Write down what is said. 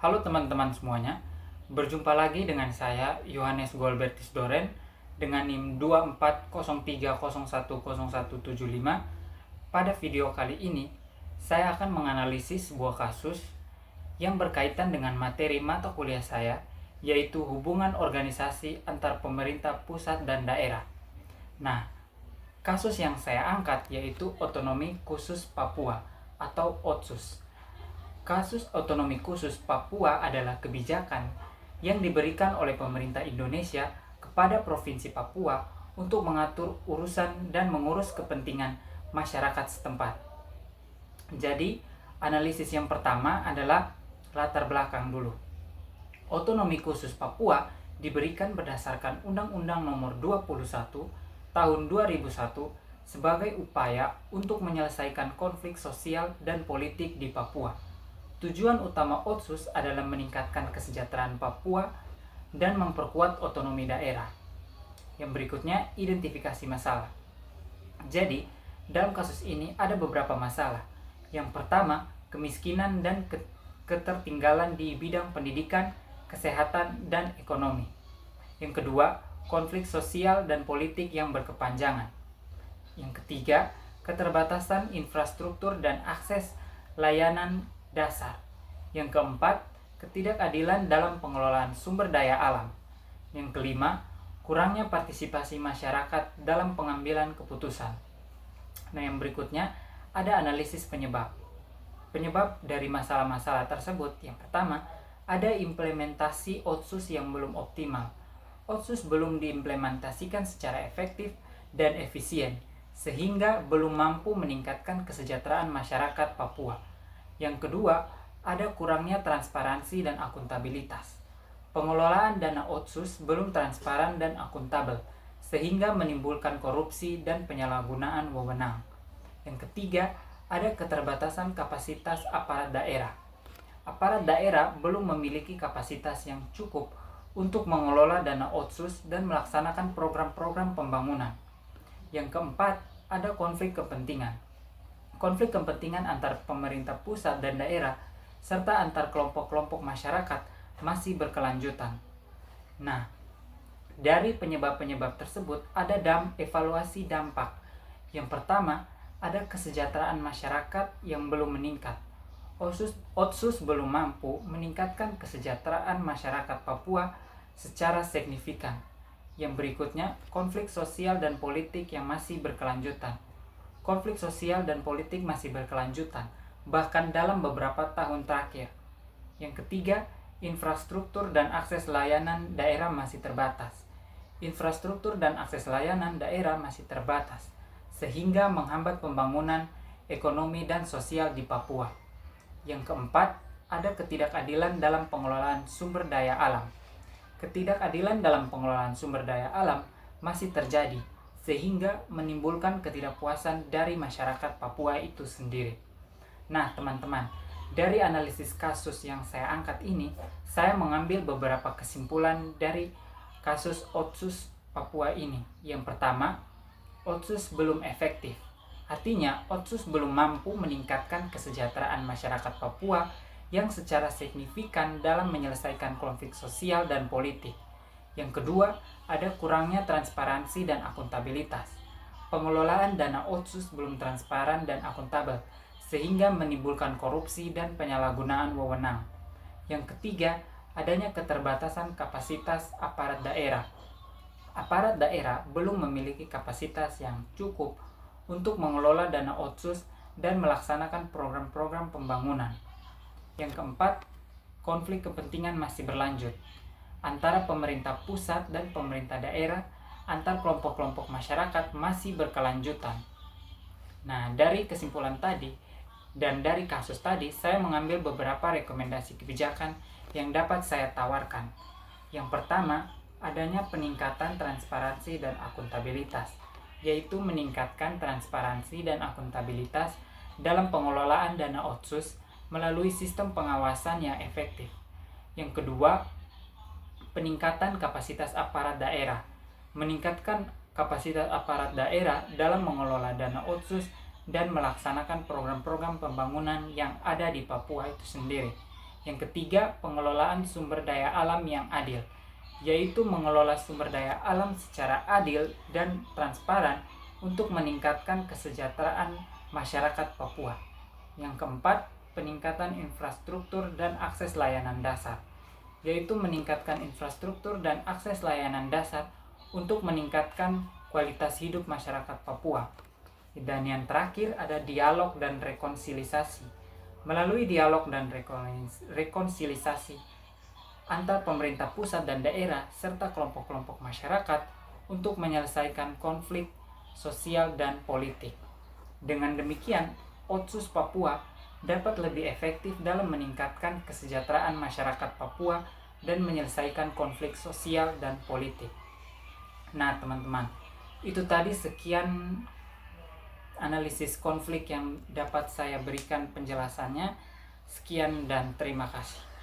Halo teman-teman semuanya, berjumpa lagi dengan saya Yohanes Golbertis Doren dengan NIM 2403010175. Pada video kali ini, saya akan menganalisis sebuah kasus yang berkaitan dengan materi mata kuliah saya, yaitu hubungan organisasi antar pemerintah pusat dan daerah. Nah, kasus yang saya angkat yaitu otonomi khusus Papua atau OTSUS. Kasus otonomi khusus Papua adalah kebijakan yang diberikan oleh pemerintah Indonesia kepada Provinsi Papua untuk mengatur urusan dan mengurus kepentingan masyarakat setempat. Jadi, analisis yang pertama adalah latar belakang dulu. Otonomi khusus Papua diberikan berdasarkan Undang-Undang Nomor 21 Tahun 2001 sebagai upaya untuk menyelesaikan konflik sosial dan politik di Papua. Tujuan utama OTSUS adalah meningkatkan kesejahteraan Papua dan memperkuat otonomi daerah. Yang berikutnya, identifikasi masalah. Jadi, dalam kasus ini ada beberapa masalah. Yang pertama, kemiskinan dan ketertinggalan di bidang pendidikan, kesehatan, dan ekonomi. Yang kedua, konflik sosial dan politik yang berkepanjangan. Yang ketiga, keterbatasan infrastruktur dan akses layanan dasar. Yang keempat, ketidakadilan dalam pengelolaan sumber daya alam. Yang kelima, kurangnya partisipasi masyarakat dalam pengambilan keputusan. Nah, yang berikutnya ada analisis penyebab. Penyebab dari masalah-masalah tersebut, yang pertama, ada implementasi OTSUS yang belum optimal. OTSUS belum diimplementasikan secara efektif dan efisien, sehingga belum mampu meningkatkan kesejahteraan masyarakat Papua. Yang kedua, ada kurangnya transparansi dan akuntabilitas. Pengelolaan dana OTSUS belum transparan dan akuntabel, sehingga menimbulkan korupsi dan penyalahgunaan wewenang. Yang ketiga, ada keterbatasan kapasitas aparat daerah. Aparat daerah belum memiliki kapasitas yang cukup untuk mengelola dana OTSUS dan melaksanakan program-program pembangunan. Yang keempat, ada konflik kepentingan. Konflik kepentingan antar pemerintah pusat dan daerah serta antar kelompok-kelompok masyarakat masih berkelanjutan. Nah, dari penyebab-penyebab tersebut ada evaluasi dampak. Yang pertama, ada kesejahteraan masyarakat yang belum meningkat. OTSUS belum mampu meningkatkan kesejahteraan masyarakat Papua secara signifikan. Yang berikutnya, konflik sosial dan politik yang masih berkelanjutan. Konflik sosial dan politik masih berkelanjutan, bahkan dalam beberapa tahun terakhir. Yang ketiga, infrastruktur dan akses layanan daerah masih terbatas. Infrastruktur dan akses layanan daerah masih terbatas, sehingga menghambat pembangunan ekonomi dan sosial di Papua. Yang keempat, ada ketidakadilan dalam pengelolaan sumber daya alam. Ketidakadilan dalam pengelolaan sumber daya alam masih terjadi, sehingga menimbulkan ketidakpuasan dari masyarakat Papua itu sendiri. Nah, teman-teman, dari analisis kasus yang saya angkat ini, saya mengambil beberapa kesimpulan dari kasus OTSUS Papua ini. Yang pertama, OTSUS belum efektif. Artinya, OTSUS belum mampu meningkatkan kesejahteraan masyarakat Papua yang secara signifikan dalam menyelesaikan konflik sosial dan politik. Yang kedua, ada kurangnya transparansi dan akuntabilitas. Pengelolaan dana OTSUS belum transparan dan akuntabel, sehingga menimbulkan korupsi dan penyalahgunaan wewenang. Yang ketiga, adanya keterbatasan kapasitas aparat daerah. Aparat daerah belum memiliki kapasitas yang cukup untuk mengelola dana OTSUS dan melaksanakan program-program pembangunan. Yang keempat, konflik kepentingan masih berlanjut antara pemerintah pusat dan pemerintah daerah, antar kelompok-kelompok masyarakat masih berkelanjutan. Nah, dari kesimpulan tadi dan dari kasus tadi, saya mengambil beberapa rekomendasi kebijakan yang dapat saya tawarkan. Yang pertama, adanya peningkatan transparansi dan akuntabilitas, yaitu meningkatkan transparansi dan akuntabilitas dalam pengelolaan dana OTSUS melalui sistem pengawasan yang efektif. Yang kedua, peningkatan kapasitas aparat daerah. Meningkatkan kapasitas aparat daerah dalam mengelola dana OTSUS dan melaksanakan program-program pembangunan yang ada di Papua itu sendiri. Yang ketiga, pengelolaan sumber daya alam yang adil, yaitu mengelola sumber daya alam secara adil dan transparan untuk meningkatkan kesejahteraan masyarakat Papua. Yang keempat, peningkatan infrastruktur dan akses layanan dasar, yaitu meningkatkan infrastruktur dan akses layanan dasar untuk meningkatkan kualitas hidup masyarakat Papua. Dan yang terakhir ada dialog dan rekonsiliasi. Melalui dialog dan rekonsiliasi antar pemerintah pusat dan daerah serta kelompok-kelompok masyarakat untuk menyelesaikan konflik sosial dan politik. Dengan demikian, Otsus Papua dapat lebih efektif dalam meningkatkan kesejahteraan masyarakat Papua dan menyelesaikan konflik sosial dan politik. Nah, teman-teman, itu tadi sekian analisis konflik yang dapat saya berikan penjelasannya. Sekian dan terima kasih.